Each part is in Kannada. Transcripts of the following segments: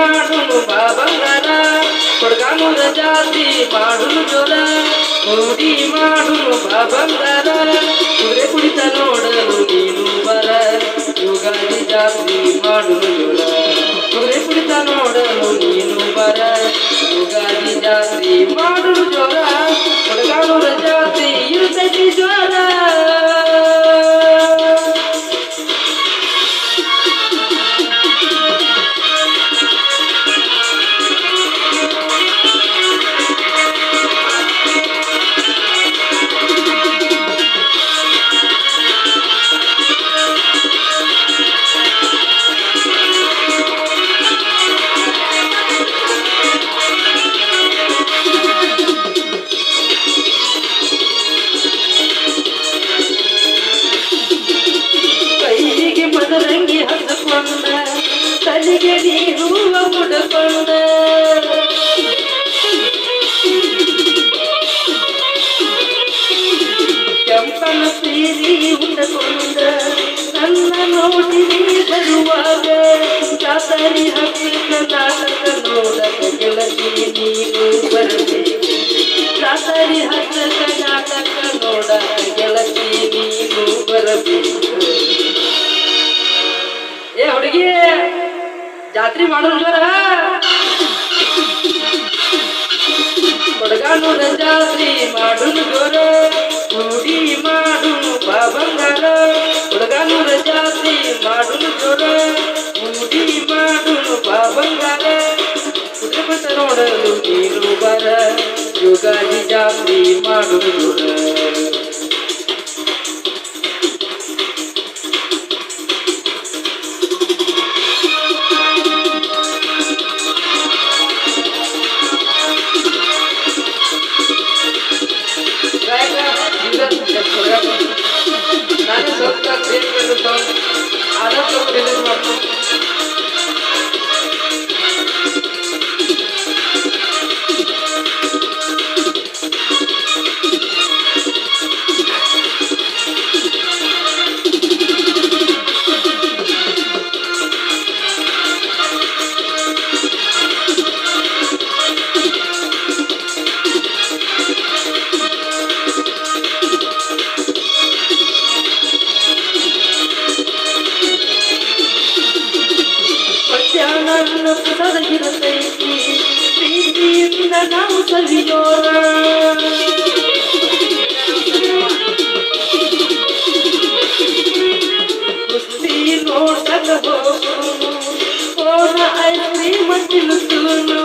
ಮಾಡುನು ಬಾ ಬಂಗಾರ ಕೊಡಗಾನೂರ ಜಾತಿ ಮಾಡುನು ಜೋರ ರೂಢಿ ಮಾಡುನು ಬಾ ಬಂಗಾರ ಕುದುರೆ ಕುಡಿತ ನೋಡಲು ನೀನು ಬರ ಯುಗಾದಿ ಜಾತಿ ಮಾಡುನು ಜೋರ ಕುದುರೆ ಕುಡಿತ ನೋಡಲು ನೀನು ಬರ ಯುಗಾದಿ ಜಾತಿ ಮಾಡುನು ಜೋರ ಕೊಡಗಾನೂರ ಜಾತಿ ಇರುತ್ತೈತಿ ಜ್ವರ ಮದರಂಗಿ ಹತ್ತಕೊಂಡ ತಲೆಗೆ ನೀರು ಮುಡಕೊಂಡ ಕೆಂಪನ ಸೀರಿ ಉಂಡಕೊಂಡ ನನ್ನ ನೋಡಿ ಬರುವಾಗ ಜಾತರಿ ಹಕ್ಕ ನಾಟಕ ನೋಡಕ ಗೆಳತಿ ನೀನು ಬರಬೇಕು ಜಾತರಿ ಹಕ್ಕ ನಾಟಕ ನೋಡಕ ಗೆಳತಿ ನೀನು ಬರಬೇಕು ಏ ಹುಡುಗಿ ಜಾತ್ರೆ ಮಾಡೋರು ಜೋರ ಕೊಡಗಾನೂರ ಜಾತ್ರೆ ಮಾಡುನು ಜೋರ ರೂಢಿ ಮಾಡುನು ಬಾ ಬಂಗಾರ ಕೊಡಗಾನೂರ ಜಾತ್ರೆ ಮಾಡುನು ಜೋರ ರೂಢಿ ಮಾಡುನು ಬಾ ಬಂಗಾರ ಕುದುರೆ ನೋಡಲು ನೀನು ಬರ ಯುಗಾದಿ ಜಾತ್ರೆ ಮಾಡುನು ಜೋರ ನಾನೇ ಸ್ವಲ್ಪ ಕ್ರಿಯೇಟ್ ಆದಷ್ಟು ಸ್ವಲ್ಪ ರಿಲೀಸ್ ಮಾಡ್ತೀನಿ ನನ್ನ ಸದಗಿರತೈತಿ ಪ್ರೀತಿಯಿಂದ ನಾವು ಸವಿಯೋಣ ಕುಸ್ತಿ ನೋಡಕ ಹೋಗುನು ಕೋನ ಐಸ್ ಕ್ರೀಮ್ ತಿನ್ನುತ್ತೂನು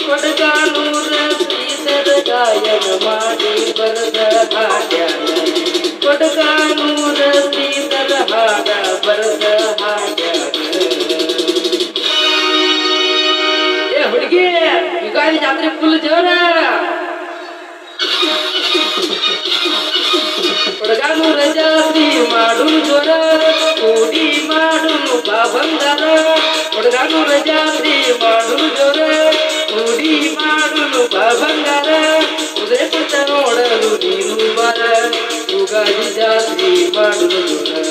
ಕೊಡಗಾನೂರ ಶ್ರೀಧರ ಗಾಯನ ಮಾಡಿ ಬರದ ಹಾಡ್ಯಾನ ಕೊಡಗಾನೂರ ಶ್ರೀಧರ ಹಾಡ ಬರದ ಹಾಡ್ಯಾನ ಹುಡುಗಿ ಯುಗಾದಿ ಜಾತ್ರೆ ಫುಲ್ ಜೋರ ಕೊಡಗಾನೂರ ಜಾತ್ರೆ ಮಾಡುನು ಜೋರ ಕೂಡಿ ಮಾಡುನು ಬಾ ಬಂಗಾರ ಕೊಡಗಾನೂರ ಜಾತ್ರೆ ಮಾಡುನು ಜೋರ ಕೂಡಿ ಮಾಡುನು ಬಾ ಬಂಗಾರ ಕುದುರೆ ಪುಟ್ಟ ನೋಡಲು ನೀನು ಬರ ಯುಗಾದಿ ಜಾತ್ರೆ ಮಾಡುನು ಜೋರ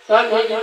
ಸಾಂಗ್ ಹೇಗೆ